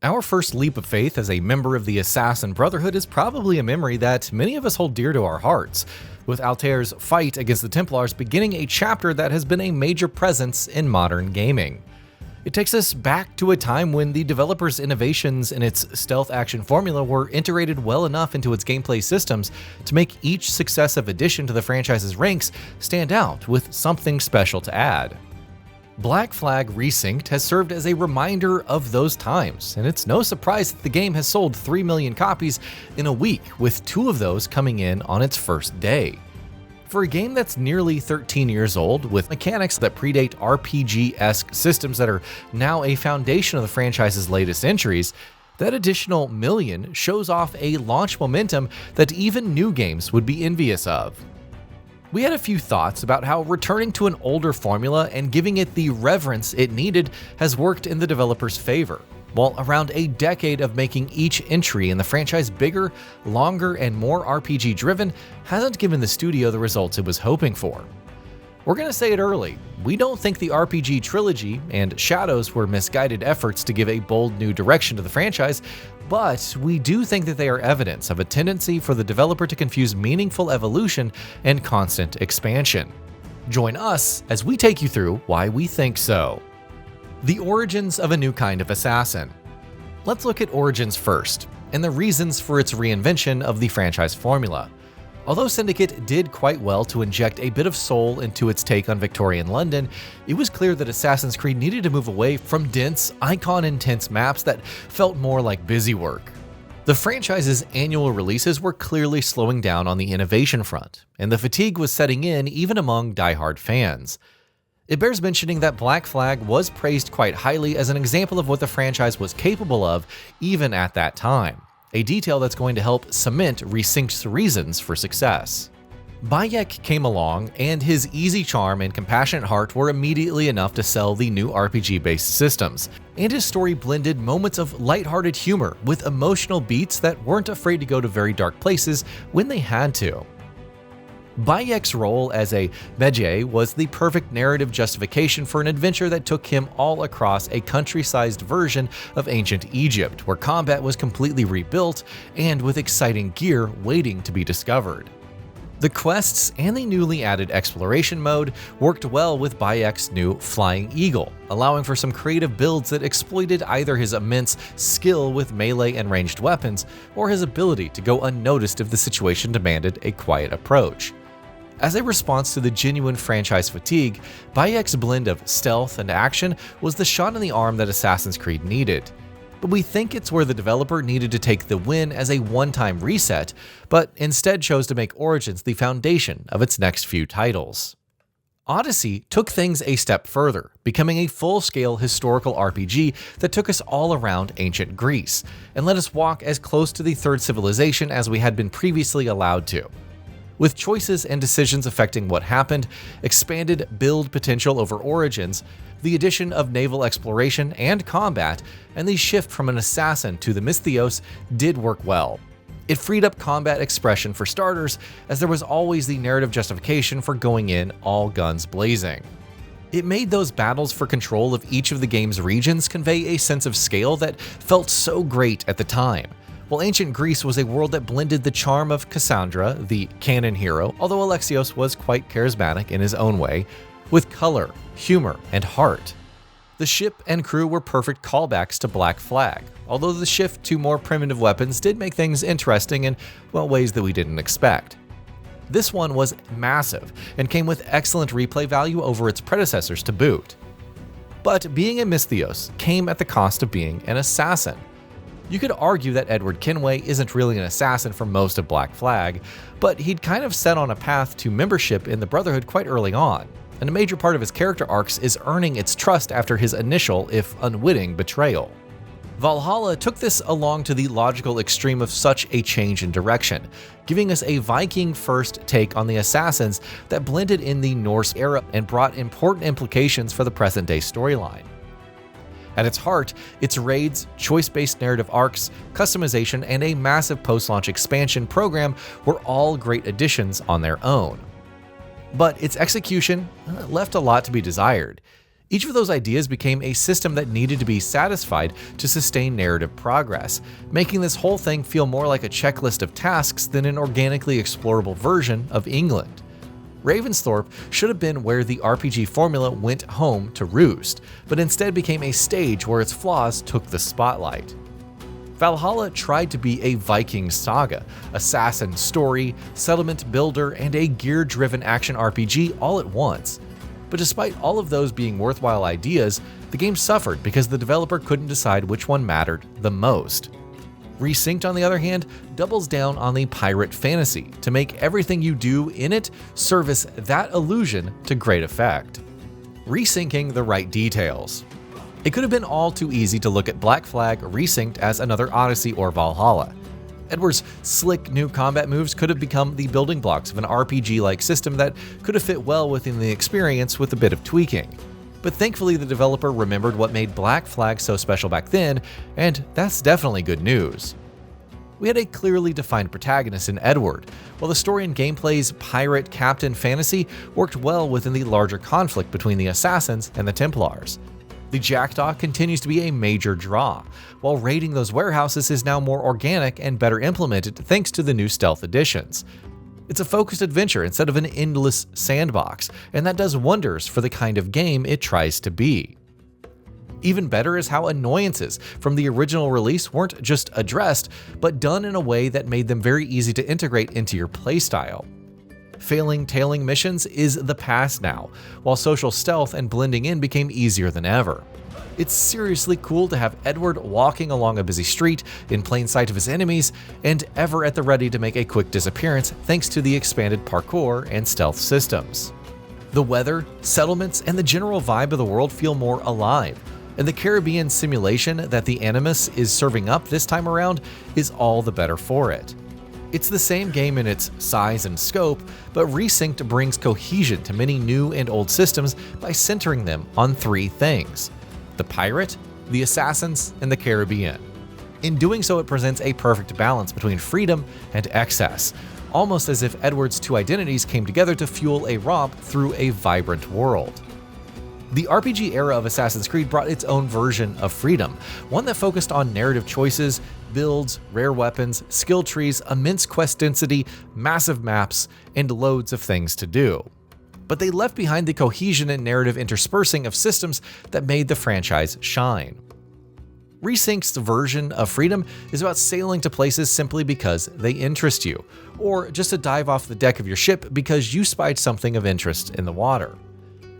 Our first leap of faith as a member of the Assassin Brotherhood is probably a memory that many of us hold dear to our hearts, with Altair's fight against the Templars beginning a chapter that has been a major presence in modern gaming. It takes us back to a time when the developer's innovations in its stealth action formula were integrated well enough into its gameplay systems to make each successive addition to the franchise's ranks stand out with something special to add. Black Flag Resynced has served as a reminder of those times, and it's no surprise that the game has sold 3 million copies in a week, with 2 of those coming in on its first day. For a game that's nearly 13 years old, with mechanics that predate RPG-esque systems that are now a foundation of the franchise's latest entries, that additional million shows off a launch momentum that even new games would be envious of. We had a few thoughts about how returning to an older formula and giving it the reverence it needed has worked in the developer's favor, while around a decade of making each entry in the franchise bigger, longer, and more RPG-driven hasn't given the studio the results it was hoping for. We're gonna say it early, we don't think the RPG trilogy and Shadows were misguided efforts to give a bold new direction to the franchise, but we do think that they are evidence of a tendency for the developer to confuse meaningful evolution and constant expansion. Join us as we take you through why we think so. The origins of a new kind of assassin. Let's look at Origins first, and the reasons for its reinvention of the franchise formula. Although Syndicate did quite well to inject a bit of soul into its take on Victorian London, it was clear that Assassin's Creed needed to move away from dense, icon-intense maps that felt more like busy work. The franchise's annual releases were clearly slowing down on the innovation front, and the fatigue was setting in even among die-hard fans. It bears mentioning that Black Flag was praised quite highly as an example of what the franchise was capable of even at that time, a detail that's going to help cement Resynked's reasons for success. Bayek came along, and his easy charm and compassionate heart were immediately enough to sell the new RPG-based systems, and his story blended moments of lighthearted humor with emotional beats that weren't afraid to go to very dark places when they had to. Bayek's role as a Medjay was the perfect narrative justification for an adventure that took him all across a country-sized version of ancient Egypt, where combat was completely rebuilt and with exciting gear waiting to be discovered. The quests and the newly added exploration mode worked well with Bayek's new Flying Eagle, allowing for some creative builds that exploited either his immense skill with melee and ranged weapons, or his ability to go unnoticed if the situation demanded a quiet approach. As a response to the genuine franchise fatigue, Bayek's blend of stealth and action was the shot in the arm that Assassin's Creed needed. But we think it's where the developer needed to take the win as a one-time reset, but instead chose to make Origins the foundation of its next few titles. Odyssey took things a step further, becoming a full-scale historical RPG that took us all around ancient Greece, and let us walk as close to the third civilization as we had been previously allowed to. With choices and decisions affecting what happened, expanded build potential over Origins, the addition of naval exploration and combat, and the shift from an assassin to the mythos did work well. It freed up combat expression for starters, as there was always the narrative justification for going in all guns blazing. It made those battles for control of each of the game's regions convey a sense of scale that felt so great at the time. While ancient Greece was a world that blended the charm of Cassandra, the canon hero, although Alexios was quite charismatic in his own way, with color, humor, and heart. The ship and crew were perfect callbacks to Black Flag, although the shift to more primitive weapons did make things interesting in, well, ways that we didn't expect. This one was massive, and came with excellent replay value over its predecessors to boot. But being a mythos came at the cost of being an assassin. You could argue that Edward Kenway isn't really an assassin for most of Black Flag, but he'd kind of set on a path to membership in the Brotherhood quite early on, and a major part of his character arcs is earning its trust after his initial, if unwitting, betrayal. Valhalla took this along to the logical extreme of such a change in direction, giving us a Viking-first take on the assassins that blended in the Norse era and brought important implications for the present-day storyline. At its heart, its raids, choice-based narrative arcs, customization, and a massive post-launch expansion program were all great additions on their own. But its execution left a lot to be desired. Each of those ideas became a system that needed to be satisfied to sustain narrative progress, making this whole thing feel more like a checklist of tasks than an organically explorable version of England. Ravensthorpe should have been where the RPG formula went home to roost, but instead became a stage where its flaws took the spotlight. Valhalla tried to be a Viking saga, assassin story, settlement builder, and a gear-driven action RPG all at once. But despite all of those being worthwhile ideas, the game suffered because the developer couldn't decide which one mattered the most. Resynced, on the other hand, doubles down on the pirate fantasy to make everything you do in it service that illusion to great effect. Resyncing the right details. It could have been all too easy to look at Black Flag Resynced as another Odyssey or Valhalla. Edward's slick new combat moves could have become the building blocks of an RPG-like system that could have fit well within the experience with a bit of tweaking. But thankfully the developer remembered what made Black Flag so special back then, and that's definitely good news. We had a clearly defined protagonist in Edward, while the story and gameplay's pirate captain fantasy worked well within the larger conflict between the assassins and the Templars. The Jackdaw continues to be a major draw, while raiding those warehouses is now more organic and better implemented thanks to the new stealth additions. It's a focused adventure instead of an endless sandbox, and that does wonders for the kind of game it tries to be. Even better is how annoyances from the original release weren't just addressed, but done in a way that made them very easy to integrate into your playstyle. Failing tailing missions is the past now, while social stealth and blending in became easier than ever. It's seriously cool to have Edward walking along a busy street in plain sight of his enemies and ever at the ready to make a quick disappearance thanks to the expanded parkour and stealth systems. The weather, settlements, and the general vibe of the world feel more alive, and the Caribbean simulation that the Animus is serving up this time around is all the better for it. It's the same game in its size and scope, but Resynced brings cohesion to many new and old systems by centering them on three things: the pirate, the assassins, and the Caribbean. In doing so, it presents a perfect balance between freedom and excess, almost as if Edward's two identities came together to fuel a romp through a vibrant world. The RPG era of Assassin's Creed brought its own version of freedom, one that focused on narrative choices, builds, rare weapons, skill trees, immense quest density, massive maps, and loads of things to do. But they left behind the cohesion and narrative interspersing of systems that made the franchise shine. Resynked's version of freedom is about sailing to places simply because they interest you, or just to dive off the deck of your ship because you spied something of interest in the water.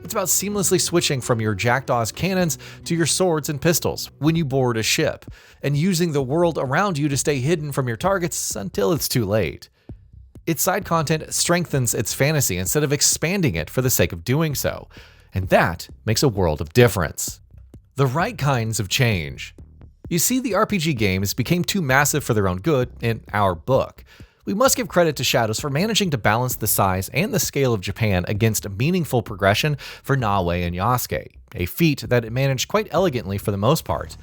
It's about seamlessly switching from your Jackdaw's cannons to your swords and pistols when you board a ship, and using the world around you to stay hidden from your targets until it's too late. Its side content strengthens its fantasy instead of expanding it for the sake of doing so, and that makes a world of difference. The right kinds of change. You see, the RPG games became too massive for their own good in our book. We must give credit to Shadows for managing to balance the size and the scale of Japan against meaningful progression for Nawe and Yasuke, a feat that it managed quite elegantly for the most part.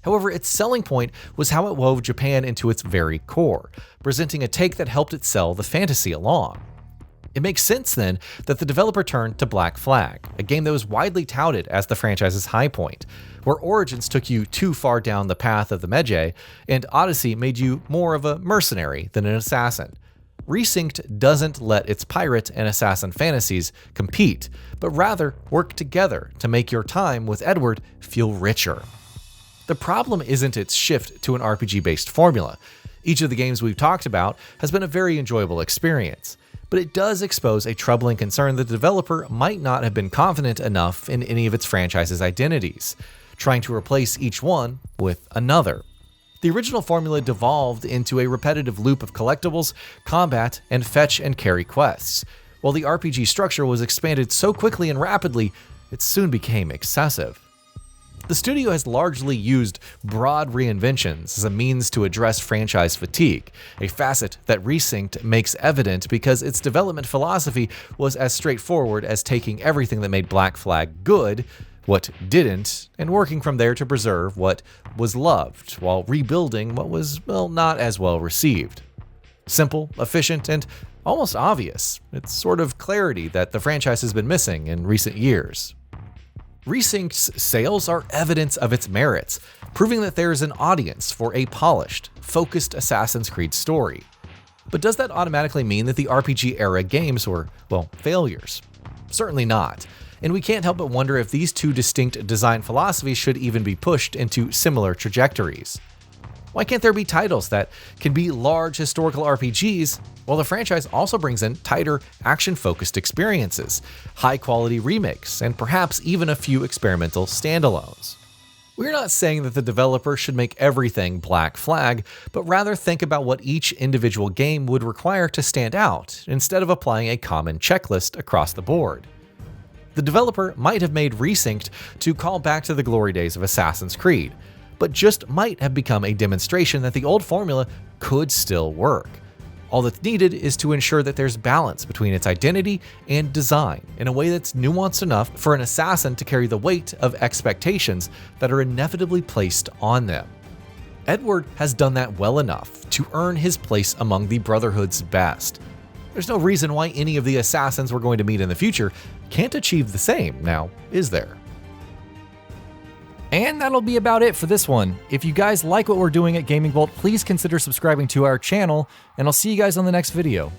However, its selling point was how it wove Japan into its very core, presenting a take that helped it sell the fantasy along. It makes sense then that the developer turned to Black Flag, a game that was widely touted as the franchise's high point, where Origins took you too far down the path of the Medjay, and Odyssey made you more of a mercenary than an assassin. Resynced doesn't let its pirate and assassin fantasies compete, but rather work together to make your time with Edward feel richer. The problem isn't its shift to an RPG-based formula. Each of the games we've talked about has been a very enjoyable experience, but it does expose a troubling concern that the developer might not have been confident enough in any of its franchise's identities, trying to replace each one with another. The original formula devolved into a repetitive loop of collectibles, combat, and fetch and carry quests, while the RPG structure was expanded so quickly and rapidly, it soon became excessive. The studio has largely used broad reinventions as a means to address franchise fatigue, a facet that Resynced makes evident because its development philosophy was as straightforward as taking everything that made Black Flag good, what didn't, and working from there to preserve what was loved, while rebuilding what was, well, not as well received. Simple, efficient, and almost obvious. It's sort of clarity that the franchise has been missing in recent years. Resynked's sales are evidence of its merits, proving that there is an audience for a polished, focused Assassin's Creed story. But does that automatically mean that the RPG era games were, well, failures? Certainly not. And we can't help but wonder if these two distinct design philosophies should even be pushed into similar trajectories. Why can't there be titles that can be large historical RPGs, while the franchise also brings in tighter, action-focused experiences, high-quality remakes, and perhaps even a few experimental standalones? We're not saying that the developer should make everything Black Flag, but rather think about what each individual game would require to stand out, instead of applying a common checklist across the board. The developer might have made Resynced to call back to the glory days of Assassin's Creed, but just might have become a demonstration that the old formula could still work. All that's needed is to ensure that there's balance between its identity and design in a way that's nuanced enough for an assassin to carry the weight of expectations that are inevitably placed on them. Edward has done that well enough to earn his place among the Brotherhood's best. There's no reason why any of the assassins we're going to meet in the future can't achieve the same, now is there? And that'll be about it for this one. If you guys like what we're doing at GamingBolt, please consider subscribing to our channel, and I'll see you guys on the next video.